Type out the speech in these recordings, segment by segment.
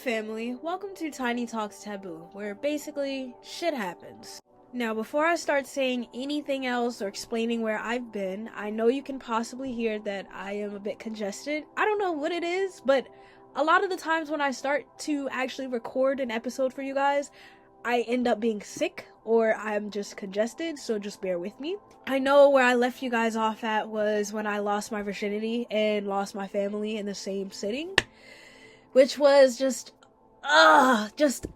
family, welcome to Tiny Talks Taboo, where basically shit happens. Now, before I start saying anything else or explaining where I've been, I know you can possibly hear that I am a bit congested. I don't know what it is, but a lot of the times when I start to actually record an episode for you guys, I end up being sick or I'm just congested, so just bear with me. I know where I left you guys off at was when I lost my virginity and lost my family in the same sitting, which was just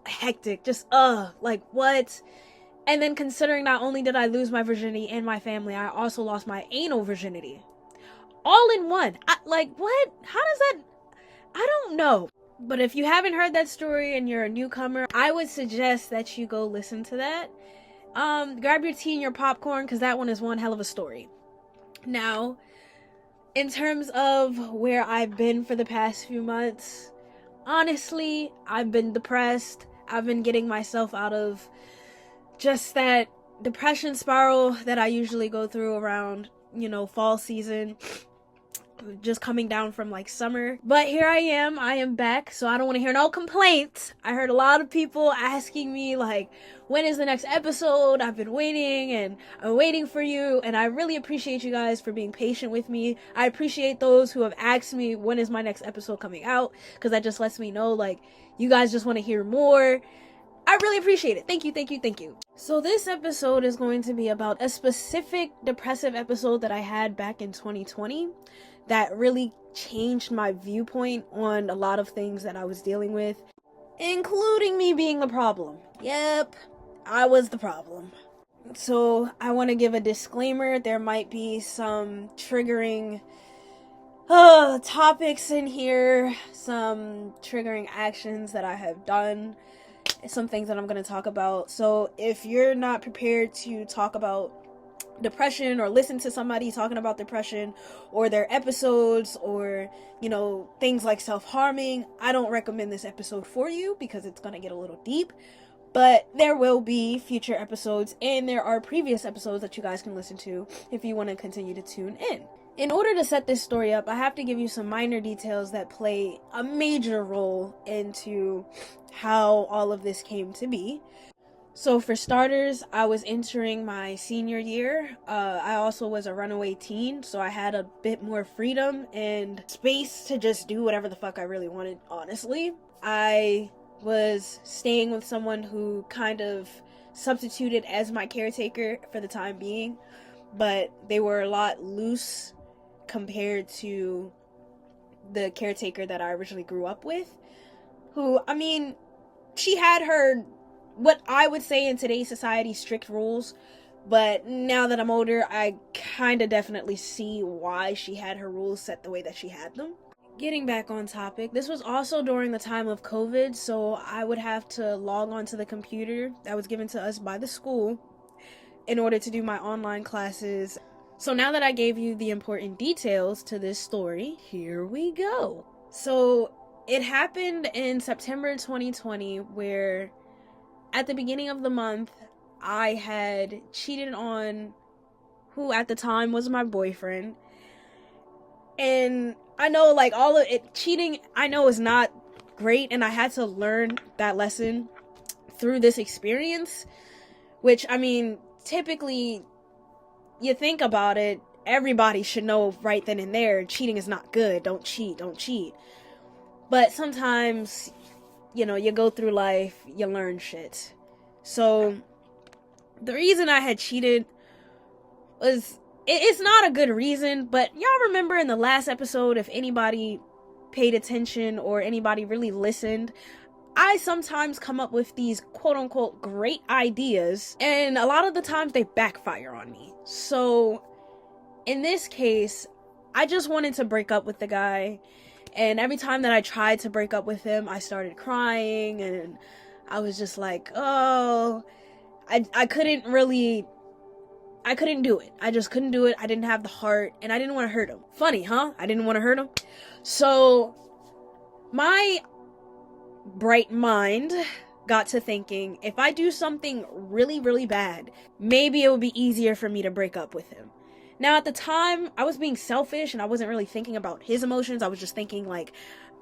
hectic, like what? And then considering not only did I lose my virginity and my family, I also lost my anal virginity. All in one. What? How does that? I don't know. But if you haven't heard that story and you're a newcomer, I would suggest that you go listen to that. Grab your tea and your popcorn, because that one is one hell of a story. Now, in terms of where I've been for the past few months, honestly, I've been depressed. I've been getting myself out of just that depression spiral that I usually go through around, fall season. Just coming down from summer. But here I am back, so I don't want to hear no complaints. I heard a lot of people asking me when is the next episode? I've been waiting and I'm waiting for you, and I really appreciate you guys for being patient with me. I appreciate those who have asked me when is my next episode coming out, because that just lets me know you guys just want to hear more. I really appreciate it. Thank you. So this episode is going to be about a specific depressive episode that I had back in 2020 that really changed my viewpoint on a lot of things that I was dealing with, including me being the problem. Yep, I was the problem. So I want to give a disclaimer. There might be some triggering topics in here, some triggering actions that I have done, some things that I'm going to talk about. So if you're not prepared to talk about depression or listen to somebody talking about depression or their episodes or things like self-harming, I don't recommend this episode for you, because it's going to get a little deep. But there will be future episodes, and there are previous episodes that you guys can listen to if you want to continue to tune in. In order to set this story up, I have to give you some minor details that play a major role into how all of this came to be. So for starters, I was entering my senior year. I also was a runaway teen, so I had a bit more freedom and space to just do whatever the fuck I really wanted, honestly. I was staying with someone who kind of substituted as my caretaker for the time being, but they were a lot loose compared to the caretaker that I originally grew up with, who, she had her, what I would say in today's society, strict rules, but now that I'm older, I kind of definitely see why she had her rules set the way that she had them. Getting back on topic, this was also during the time of COVID, so I would have to log onto the computer that was given to us by the school in order to do my online classes. So now that I gave you the important details to this story, here we go. So it happened in September 2020, where at the beginning of the month, I had cheated on who at the time was my boyfriend. And I know all of it, cheating, I know is not great, and I had to learn that lesson through this experience, which, typically, you think about it, everybody should know right then and there, cheating is not good, don't cheat. But sometimes, you go through life, you learn shit. So, the reason I had cheated was, it's not a good reason, but y'all remember in the last episode, if anybody paid attention or anybody really listened, I sometimes come up with these quote-unquote great ideas, and a lot of the times they backfire on me. So, in this case, I just wanted to break up with the guy, and every time that I tried to break up with him, I started crying, and I was just I couldn't do it. I just couldn't do it. I didn't have the heart, and I didn't want to hurt him. Funny, huh? I didn't want to hurt him. So, my bright mind got to thinking, if I do something really, really bad, maybe it would be easier for me to break up with him. Now, at the time, I was being selfish and I wasn't really thinking about his emotions. I was just thinking, like,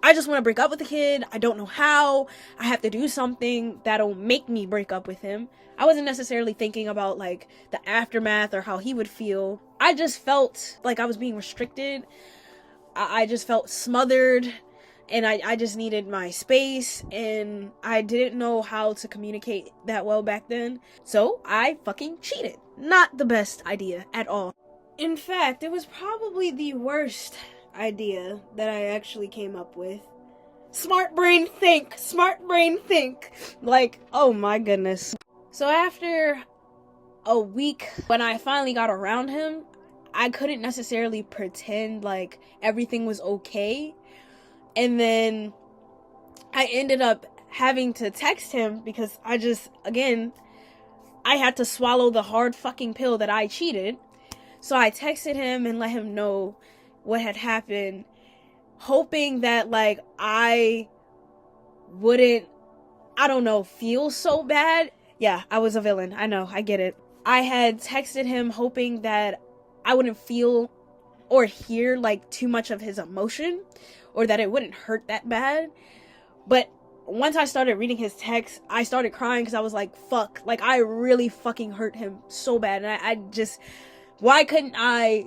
I just want to break up with the kid. I don't know how. I have to do something that'll make me break up with him. I wasn't necessarily thinking about, like, the aftermath or how he would feel. I just felt like I was being restricted. I just felt smothered. And I just needed my space. And I didn't know how to communicate that well back then. So I fucking cheated. Not the best idea at all. In fact, it was probably the worst idea that I actually came up with. Smart brain think! Smart brain think! Like, oh my goodness. So after a week, when I finally got around him, I couldn't necessarily pretend like everything was okay. And then I ended up having to text him because I had to swallow the hard fucking pill that I cheated. So I texted him and let him know what had happened, hoping that, like, I wouldn't, I don't know, feel so bad. Yeah, I was a villain. I know, I get it. I had texted him hoping that I wouldn't feel or hear, like, too much of his emotion, or that it wouldn't hurt that bad. But once I started reading his text, I started crying because I was like, fuck, like, I really fucking hurt him so bad. And why couldn't I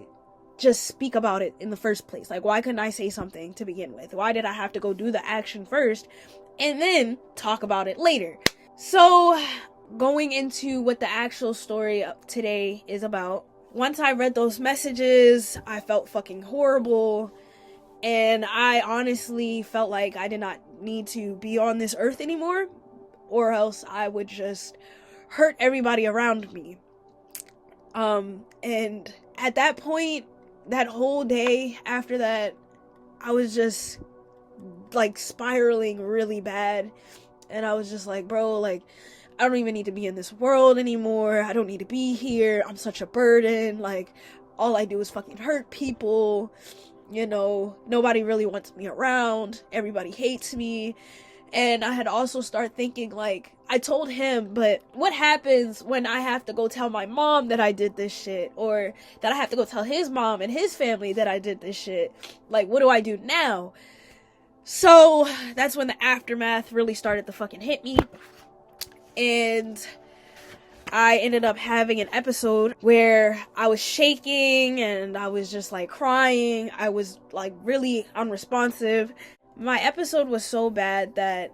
just speak about it in the first place? Like, why couldn't I say something to begin with? Why did I have to go do the action first and then talk about it later? So, going into what the actual story of today is about, once I read those messages, I felt fucking horrible. And I honestly felt like I did not need to be on this earth anymore, or else I would just hurt everybody around me. And at that point, that whole day after that, I was just, like, spiraling really bad. And I was just like, bro, like, I don't even need to be in this world anymore. I don't need to be here. I'm such a burden. Like, all I do is fucking hurt people. You know, nobody really wants me around. Everybody hates me. And I had also started thinking, like, I told him, but what happens when I have to go tell my mom that I did this shit? Or that I have to go tell his mom and his family that I did this shit? Like, what do I do now? So, that's when the aftermath really started to fucking hit me. And I ended up having an episode where I was shaking and I was just, like, crying. I was, like, really unresponsive. My episode was so bad that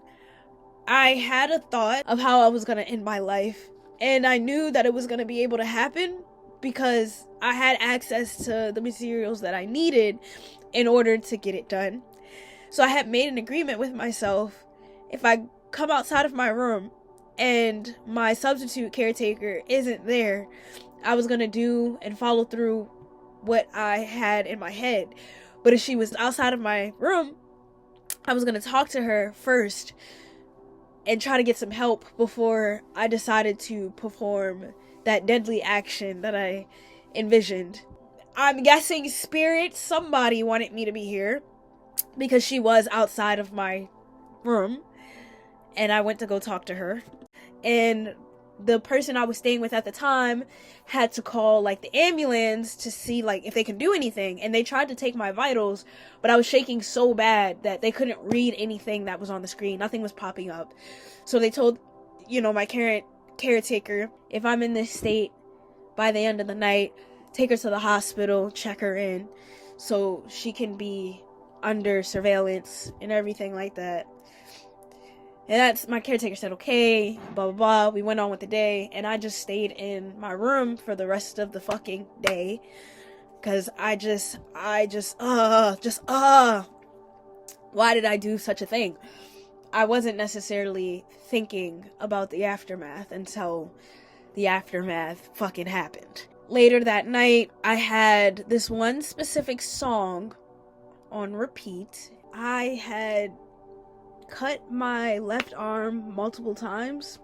I had a thought of how I was going to end my life. And I knew that it was going to be able to happen because I had access to the materials that I needed in order to get it done. So I had made an agreement with myself. If I come outside of my room and my substitute caretaker isn't there, I was going to do and follow through what I had in my head. But if she was outside of my room, I was going to talk to her first and try to get some help before I decided to perform that deadly action that I envisioned. I'm guessing spirit, somebody wanted me to be here because she was outside of my room, and I went to go talk to her. And the person I was staying with at the time had to call, like, the ambulance to see, like, if they can do anything. And they tried to take my vitals, but I was shaking so bad that they couldn't read anything that was on the screen. Nothing was popping up. So they told, you know, my caretaker, if I'm in this state by the end of the night, take her to the hospital, check her in, so she can be under surveillance and everything like that. And that's, my caretaker said, okay, blah, blah, blah. We went on with the day, and I just stayed in my room for the rest of the fucking day. Because why did I do such a thing? I wasn't necessarily thinking about the aftermath until the aftermath fucking happened. Later that night, I had this one specific song on repeat. I had cut my left arm multiple times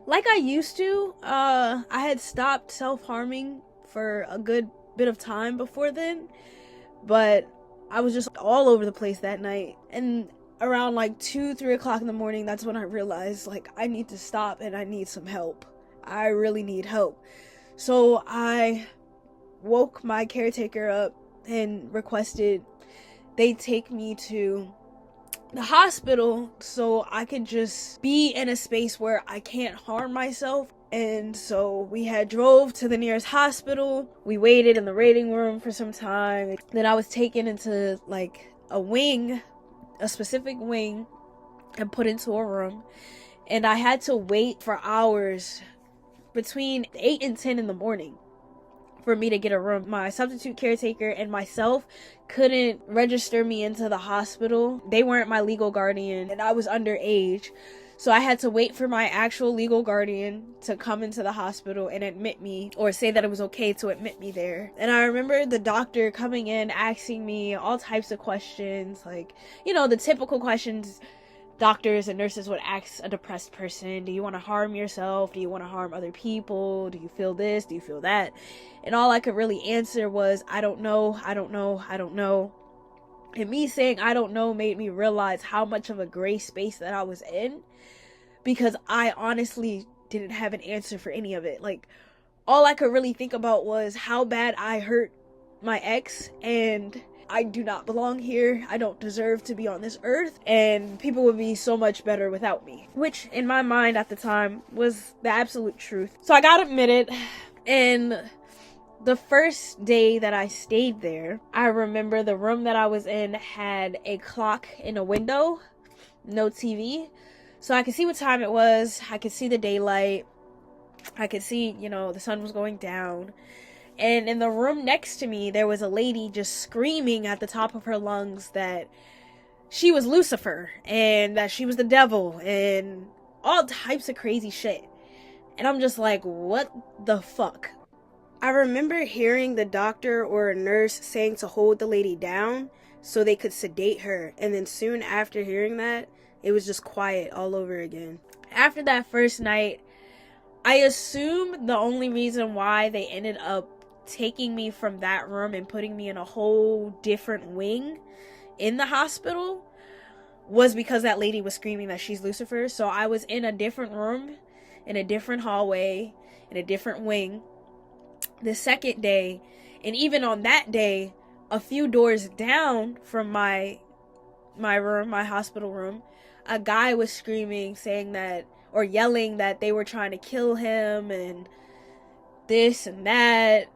like I used to. I had stopped self-harming for a good bit of time before then, but I was just all over the place that night. And around like 2-3 o'clock in the morning, that's when I realized, like, I need to stop and I need some help. I really need help. So I woke my caretaker up and requested they take me to the hospital so I could just be in a space where I can't harm myself. And so we had drove to the nearest hospital. We waited in the waiting room for some time. Then I was taken into like a wing, a specific wing, and put into a room. And I had to wait for hours between 8 and 10 in the morning for me to get a room. My substitute caretaker and myself couldn't register me into the hospital. They weren't my legal guardian, and I was underage. So I had to wait for my actual legal guardian to come into the hospital and admit me, or say that it was okay to admit me there. And I remember the doctor coming in, asking me all types of questions, like, you know, the typical questions doctors and nurses would ask a depressed person. Do you want to harm yourself? Do you want to harm other people? Do you feel this? Do you feel that? And all I could really answer was, I don't know, I don't know, I don't know. And me saying I don't know made me realize how much of a gray space that I was in, because I honestly didn't have an answer for any of it. Like, all I could really think about was how bad I hurt my ex, and I do not belong here. I don't deserve to be on this earth, and people would be so much better without me, which in my mind at the time was the absolute truth. So I got admitted, and the first day that I stayed there, I remember the room that I was in had a clock in a window, no TV. So I could see what time it was. I could see the daylight. I could see, you know, the sun was going down. And in the room next to me, there was a lady just screaming at the top of her lungs that she was Lucifer and that she was the devil and all types of crazy shit. And I'm just like, what the fuck? I remember hearing the doctor or a nurse saying to hold the lady down so they could sedate her. And then soon after hearing that, it was just quiet all over again. After that first night, I assume the only reason why they ended up taking me from that room and putting me in a whole different wing in the hospital was because that lady was screaming that she's Lucifer. So I was in a different room, in a different hallway, in a different wing the second day. And even on that day, a few doors down from my room, my hospital room, a guy was screaming, saying that, or yelling that they were trying to kill him and this and that.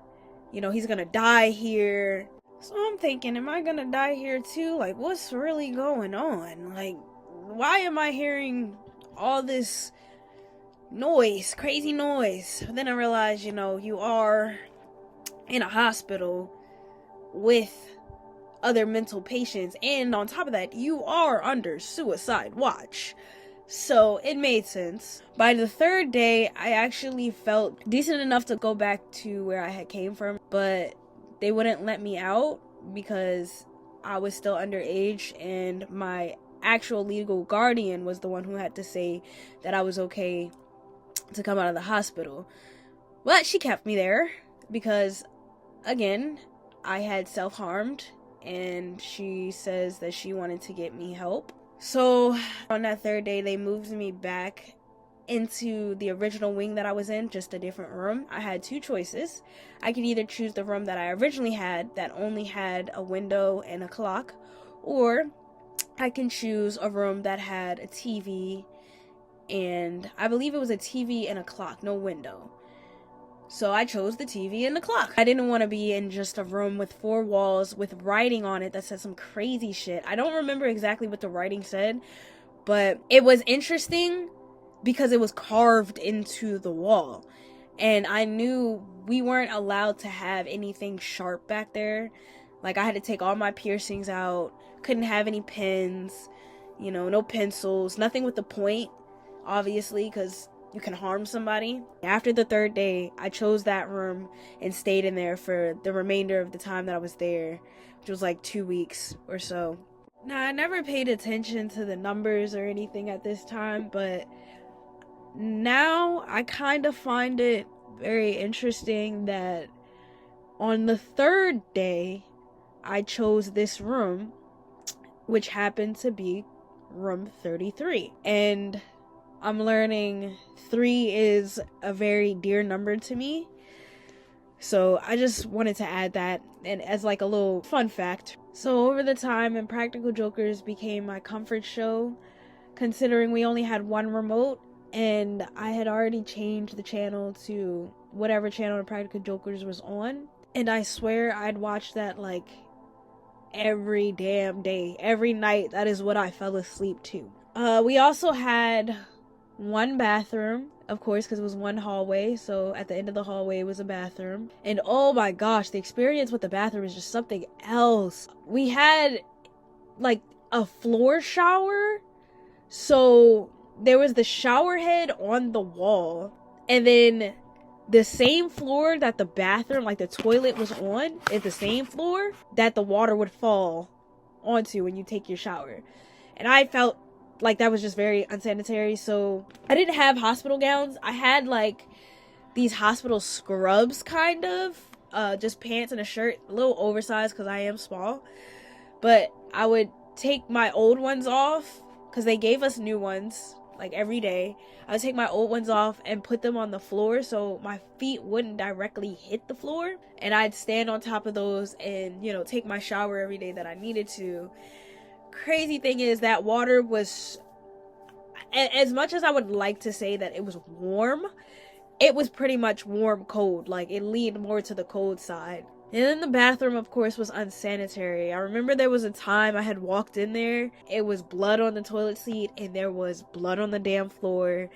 You know, he's gonna die here. So I'm thinking, am I gonna die here too? Like, what's really going on? Like, why am I hearing all this noise, crazy noise? Then I realized, you know, you are in a hospital with other mental patients, and on top of that, you are under suicide watch. So it made sense. By the third day, I actually felt decent enough to go back to where I had came from, but they wouldn't let me out because I was still underage, and my actual legal guardian was the one who had to say that I was okay to come out of the hospital. But she kept me there because, again, I had self-harmed, and she says that she wanted to get me help. So on that third day, they moved me back into the original wing that I was in, just a different room. I had two choices. I could either choose the room that I originally had that only had a window and a clock, or I can choose a room that had a TV, and I believe it was a TV and a clock, no window. So I chose the TV and the clock. I didn't want to be in just a room with four walls with writing on it that said some crazy shit. I don't remember exactly what the writing said, but it was interesting because it was carved into the wall. And I knew we weren't allowed to have anything sharp back there. Like, I had to take all my piercings out. Couldn't have any pens, you know, no pencils, nothing with the point, obviously, because you can harm somebody. After the third day, I chose that room and stayed in there for the remainder of the time that I was there, which was like 2 weeks or so. Now, I never paid attention to the numbers or anything at this time, but now I kind of find it very interesting that on the third day, I chose this room, which happened to be room 33. And I'm learning 3 is a very dear number to me. So I just wanted to add that, and as like a little fun fact. So over the time, Impractical Jokers became my comfort show, considering we only had one remote, and I had already changed the channel to whatever channel Impractical Jokers was on. And I swear I'd watch that like every damn day, every night. That is what I fell asleep to. We also had one bathroom, of course, because it was one hallway, so at the end of the hallway was a bathroom. And oh my gosh, the experience with the bathroom is just something else. We had like a floor shower, so there was the shower head on the wall, and then the same floor that the bathroom, like the toilet, was on is the same floor that the water would fall onto when you take your shower. And I felt like that was just very unsanitary. So I didn't have hospital gowns. I had like these hospital scrubs, kind of, just pants and a shirt, a little oversized because I am small. But I would take my old ones off because they gave us new ones like every day. I would take my old ones off and put them on the floor so my feet wouldn't directly hit the floor, and I'd stand on top of those and, you know, take my shower every day that I needed to. Crazy thing is that water was, as much as I would like to say that it was warm, it was pretty much warm cold. Like, it leaned more to the cold side. And then the bathroom, of course, was unsanitary. I remember there was a time I had walked in there. It was blood on the toilet seat, and there was blood on the damn floor.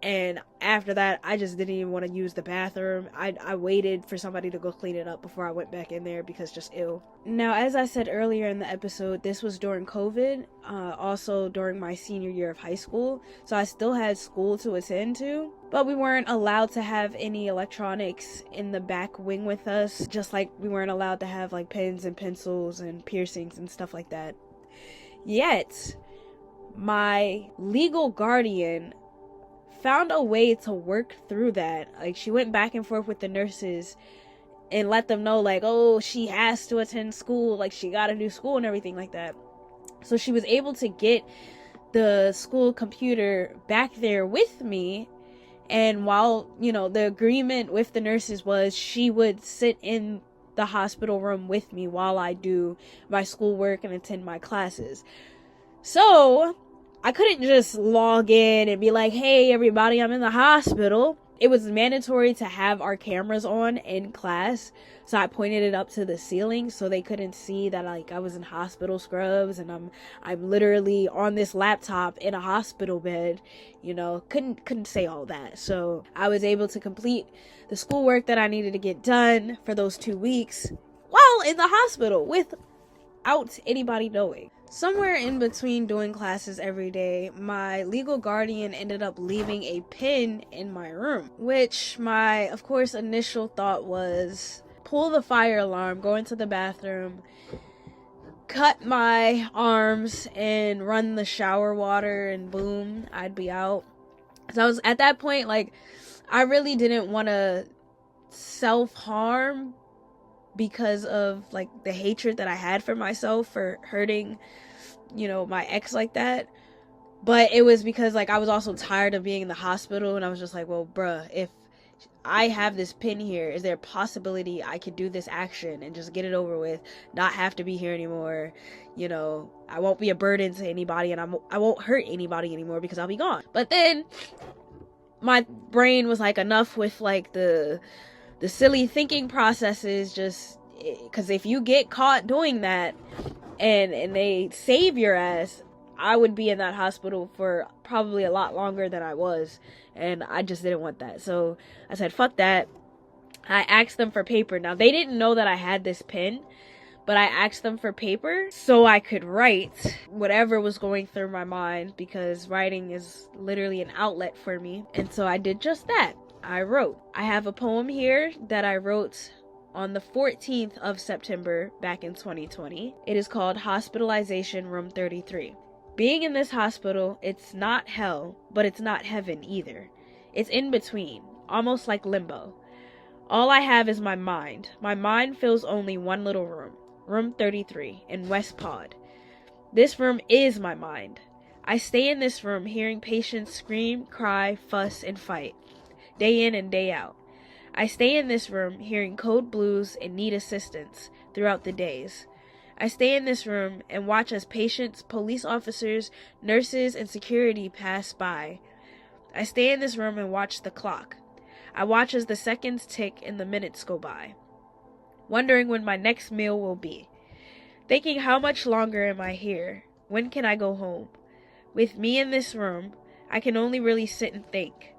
And after that, I just didn't even want to use the bathroom. I waited for somebody to go clean it up before I went back in there because just ew. Now, as I said earlier in the episode, this was during COVID, also during my senior year of high school. So I still had school to attend to, but we weren't allowed to have any electronics in the back wing with us, just like we weren't allowed to have like pens and pencils and piercings and stuff like that. Yet, my legal guardian found a way to work through that. Like, she went back and forth with the nurses and let them know, like, oh, she has to attend school, like, she gotta do school and everything like that. So she was able to get the school computer back there with me, and while, you know, the agreement with the nurses was she would sit in the hospital room with me while I do my schoolwork and attend my classes. So I couldn't just log in and be like, hey, everybody, I'm in the hospital. It was mandatory to have our cameras on in class. So I pointed it up to the ceiling so they couldn't see that, like, I was in hospital scrubs and I'm literally on this laptop in a hospital bed. You know, couldn't say all that. So I was able to complete the schoolwork that I needed to get done for those 2 weeks while in the hospital without anybody knowing. Somewhere in between doing classes every day, my legal guardian ended up leaving a pin in my room, which my, of course, initial thought was pull the fire alarm, go into the bathroom, cut my arms, and run the shower water, and boom, I'd be out. So I was at that point, like, I really didn't want to self-harm because of, like, the hatred that I had for myself for hurting, you know, my ex like that. But it was because, like, I was also tired of being in the hospital, and I was just like, well, bruh, if I have this pin here, is there a possibility I could do this action and just get it over with, not have to be here anymore? You know, I won't be a burden to anybody, and I won't hurt anybody anymore because I'll be gone. But then my brain was like, enough with, like, the silly thinking processes, just because if you get caught doing that and they save your ass, I would be in that hospital for probably a lot longer than I was, and I just didn't want that. So I said, fuck that. I asked them for paper. Now, they didn't know that I had this pen, but I asked them for paper so I could write whatever was going through my mind, because writing is literally an outlet for me. And so I did just that. I wrote. I have a poem here that I wrote on the 14th of September back in 2020. It is called Hospitalization Room 33. Being in this hospital, it's not hell, but it's not heaven either. It's in between, almost like limbo. All I have is my mind. My mind fills only one little room, room 33 in West Pod. This room is my mind. I stay in this room hearing patients scream, cry, fuss, and fight, day in and day out. I stay in this room hearing code blues and need assistance throughout the days. I stay in this room and watch as patients, police officers, nurses, and security pass by. I stay in this room and watch the clock. I watch as the seconds tick and the minutes go by, wondering when my next meal will be. Thinking, how much longer am I here? When can I go home? With me in this room, I can only really sit and think.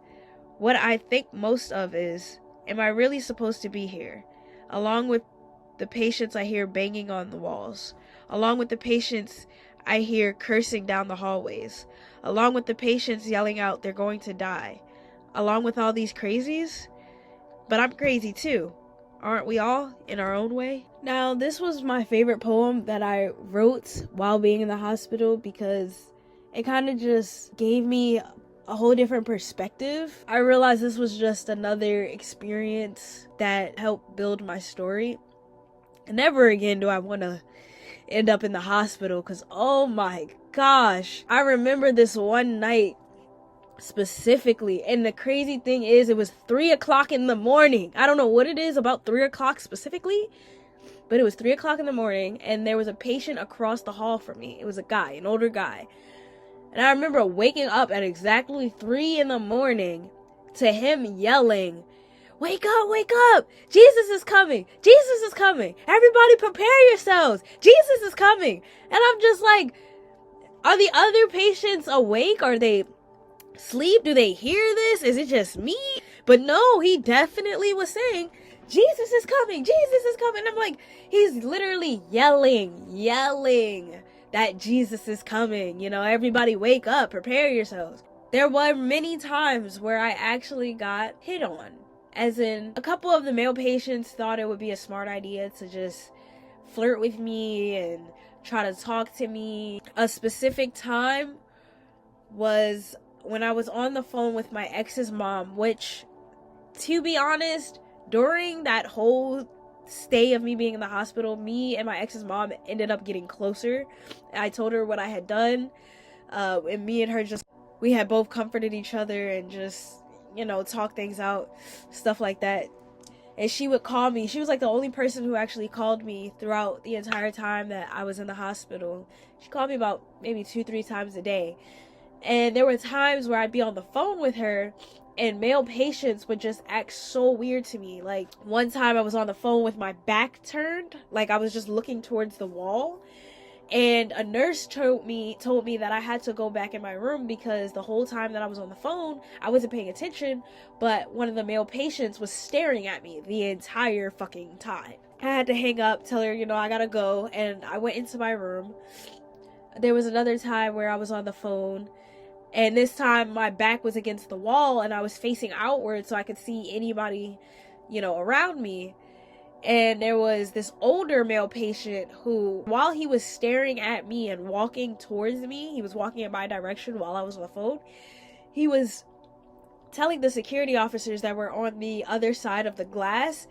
What I think most of is, am I really supposed to be here? Along with the patients I hear banging on the walls. Along with the patients I hear cursing down the hallways. Along with the patients yelling out they're going to die. Along with all these crazies. But I'm crazy too. Aren't we all, in our own way? Now, this was my favorite poem that I wrote while being in the hospital because it kind of just gave me a whole different perspective. I realized this was just another experience that helped build my story. And never again do I want to end up in the hospital because, oh my gosh, I remember this one night specifically, and the crazy thing is it was 3:00 in the morning. I don't know what it is about 3:00 specifically, but it was 3:00 in the morning, and there was a patient across the hall from me. It was a guy, an older guy, and I remember waking up at exactly 3 in the morning to him yelling, wake up, Jesus is coming, Jesus is coming, everybody prepare yourselves, Jesus is coming. And I'm just like, are the other patients awake? Are they sleep? Do they hear this? Is it just me? But no, he definitely was saying, Jesus is coming, Jesus is coming. I'm like, he's literally yelling that Jesus is coming. You know, everybody wake up, prepare yourselves. There were many times where I actually got hit on. As in, a couple of the male patients thought it would be a smart idea to just flirt with me and try to talk to me. A specific time was when I was on the phone with my ex's mom, which, to be honest, during that whole stay of me being in the hospital, me and my ex's mom ended up getting closer. I told her what I had done, and me and her we had both comforted each other and just, talk things out, stuff like that. And she would call me. She was like the only person who actually called me throughout the entire time that I was in the hospital. She called me about maybe 2-3 times a day. And there were times where I'd be on the phone with her and male patients would just act so weird to me. Like, one time I was on the phone with my back turned, like I was just looking towards the wall. And a nurse told me that I had to go back in my room because the whole time that I was on the phone, I wasn't paying attention, but one of the male patients was staring at me the entire fucking time. I had to hang up, tell her, I gotta go, and I went into my room. There was another time where I was on the phone, and this time my back was against the wall and I was facing outward so I could see anybody, around me. And there was this older male patient who, while he was staring at me and walking towards me, he was walking in my direction while I was on the phone, he was telling the security officers that were on the other side of the glass,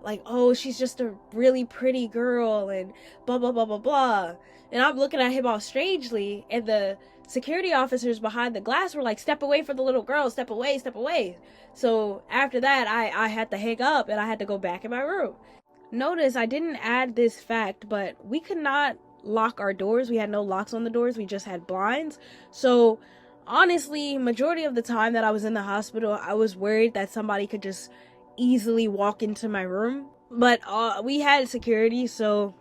like, oh, she's just a really pretty girl and blah, blah, blah, blah, blah. And I'm looking at him all strangely, and the security officers behind the glass were like, step away from the little girl, step away, step away. So after that, I had to hang up and I had to go back in my room. Notice I didn't add this fact, but we could not lock our doors. We had no locks on the doors. We just had blinds. So honestly, majority of the time that I was in the hospital, I was worried that somebody could just easily walk into my room. But we had security, so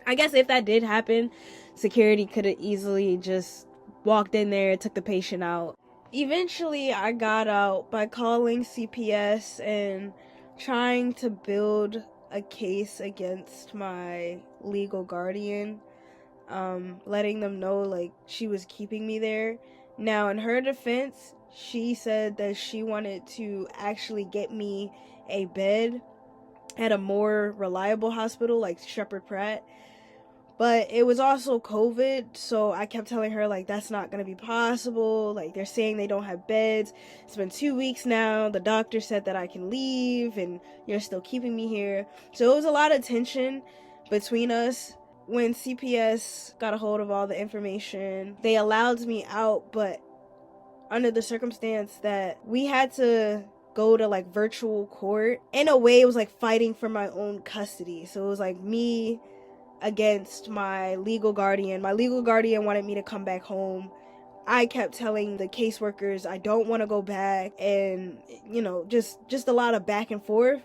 I guess if that did happen, security could have easily just walked in there, took the patient out. Eventually, I got out by calling CPS and trying to build a case against my legal guardian, letting them know, like, she was keeping me there. Now, in her defense, she said that she wanted to actually get me a bed at a more reliable hospital, like Shepherd Pratt. But it was also COVID, so I kept telling her, like, that's not going to be possible. Like, they're saying they don't have beds. It's been 2 weeks now. The doctor said that I can leave, and you're still keeping me here. So it was a lot of tension between us. When CPS got a hold of all the information, they allowed me out, but under the circumstance that we had to go to like virtual court. In a way, it was like fighting for my own custody. So it was like me against my legal guardian. My legal guardian wanted me to come back home. I kept telling the caseworkers I don't want to go back, and just a lot of back and forth.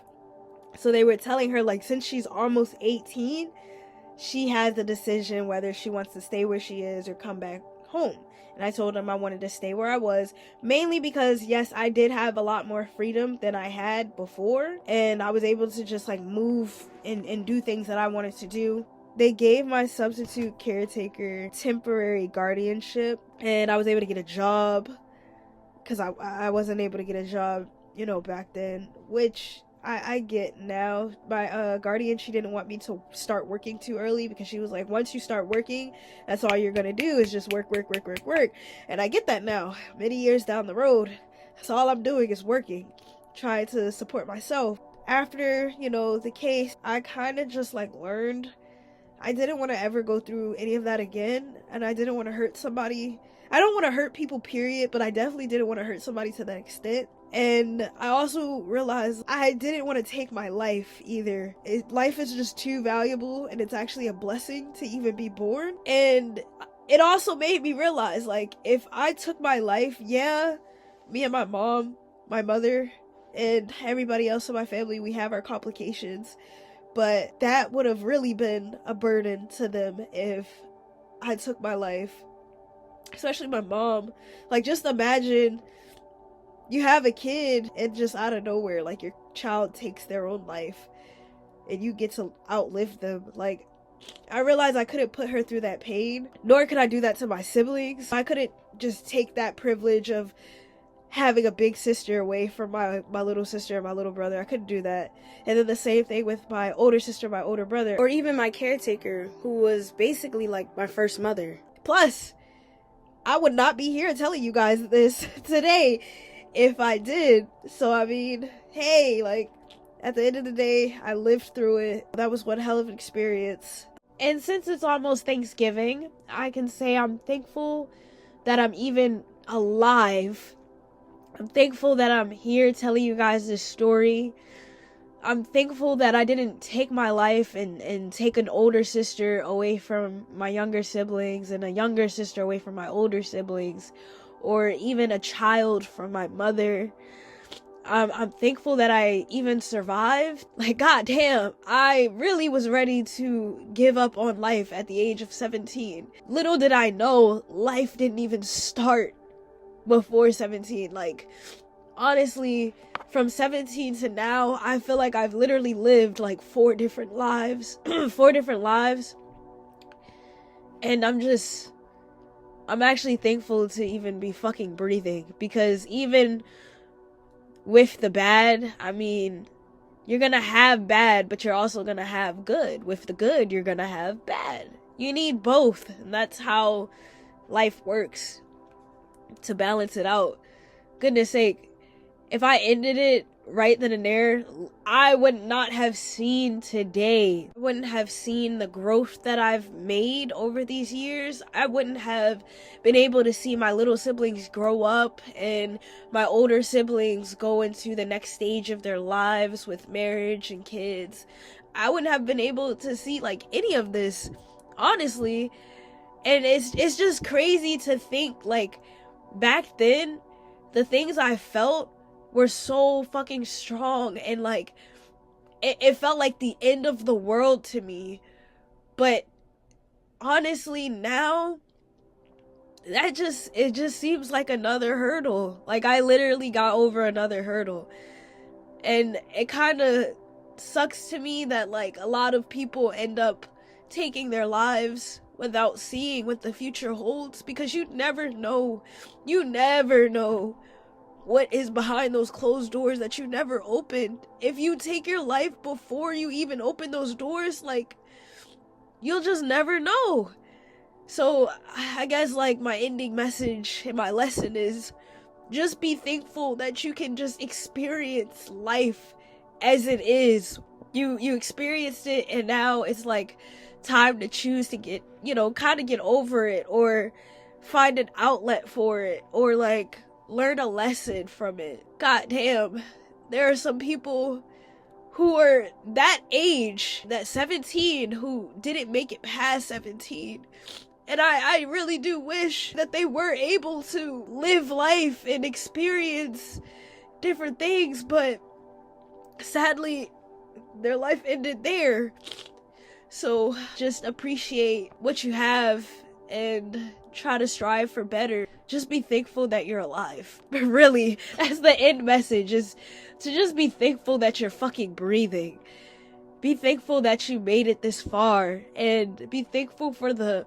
So they were telling her, like, since she's almost 18, she has the decision whether she wants to stay where she is or come back home. And I told them I wanted to stay where I was, mainly because, yes, I did have a lot more freedom than I had before, and I was able to just like move and do things that I wanted to do. They gave my substitute caretaker temporary guardianship, and I was able to get a job, because I wasn't able to get a job, back then, which I get now. My guardian, she didn't want me to start working too early, because she was like, once you start working, that's all you're gonna do is just work. And I get that now, many years down the road. That's all I'm doing is working, trying to support myself. After, the case, I kind of just like learned I didn't want to ever go through any of that again, and I didn't want to hurt somebody. I don't want to hurt people, period, but I definitely didn't want to hurt somebody to that extent. And I also realized I didn't want to take my life either. Life is just too valuable, and it's actually a blessing to even be born. And it also made me realize, like, if I took my life, yeah, me and my mom, my mother, and everybody else in my family, we have our complications. But that would have really been a burden to them if I took my life. Especially my mom. Like, just imagine you have a kid and just out of nowhere, like, your child takes their own life and you get to outlive them. Like, I realized I couldn't put her through that pain, nor could I do that to my siblings. I couldn't just take that privilege of having a big sister away from my little sister and my little brother. I couldn't do that. And then the same thing with my older sister, my older brother, or even my caretaker, who was basically like my first mother. Plus, I would not be here telling you guys this today if I did. So I mean, hey, like, at the end of the day, I lived through it. That was one hell of an experience. And since it's almost Thanksgiving, I can say I'm thankful that I'm even alive. I'm thankful that I'm here telling you guys this story. I'm thankful that I didn't take my life and take an older sister away from my younger siblings, and a younger sister away from my older siblings, or even a child from my mother. I'm thankful that I even survived. Like, goddamn, I really was ready to give up on life at the age of 17. Little did I know, life didn't even start before 17. Like, honestly, from 17 to now, I feel like I've literally lived like 4 different lives. 4 different lives. And I'm actually thankful to even be fucking breathing, because even with the bad, I mean, you're gonna have bad, but you're also gonna have good. With the good, you're gonna have bad. You need both, and that's how life works, to balance it out. Goodness sake, if I ended it right then and there, I would not have seen today. I wouldn't have seen the growth that I've made over these years. I wouldn't have been able to see my little siblings grow up and my older siblings go into the next stage of their lives with marriage and kids. I wouldn't have been able to see like any of this, honestly. And it's just crazy to think, like, back then, the things I felt were so fucking strong, and like it felt like the end of the world to me. But honestly, now it just seems like another hurdle. Like, I literally got over another hurdle, and it kind of sucks to me that like a lot of people end up taking their lives without seeing what the future holds, because you never know what is behind those closed doors that you never opened. If you take your life before you even open those doors, like, you'll just never know. So I guess like my ending message and my lesson is just be thankful that you can just experience life as it is. You experienced it, and now it's like time to choose to get, kind of get over it, or find an outlet for it, or like learn a lesson from it. God damn, there are some people who are that age, that 17, who didn't make it past 17. And I really do wish that they were able to live life and experience different things, but sadly, their life ended there. So just appreciate what you have and try to strive for better. Just be thankful that you're alive. Really, that's the end message, is to just be thankful that you're fucking breathing. Be thankful that you made it this far, and be thankful for the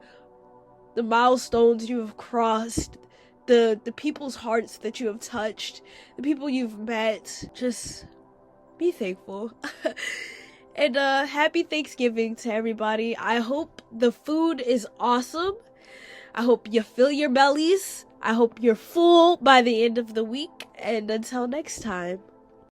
milestones you have crossed, the people's hearts that you have touched, the people you've met. Just be thankful. And happy Thanksgiving to everybody. I hope the food is awesome. I hope you fill your bellies. I hope you're full by the end of the week. And until next time.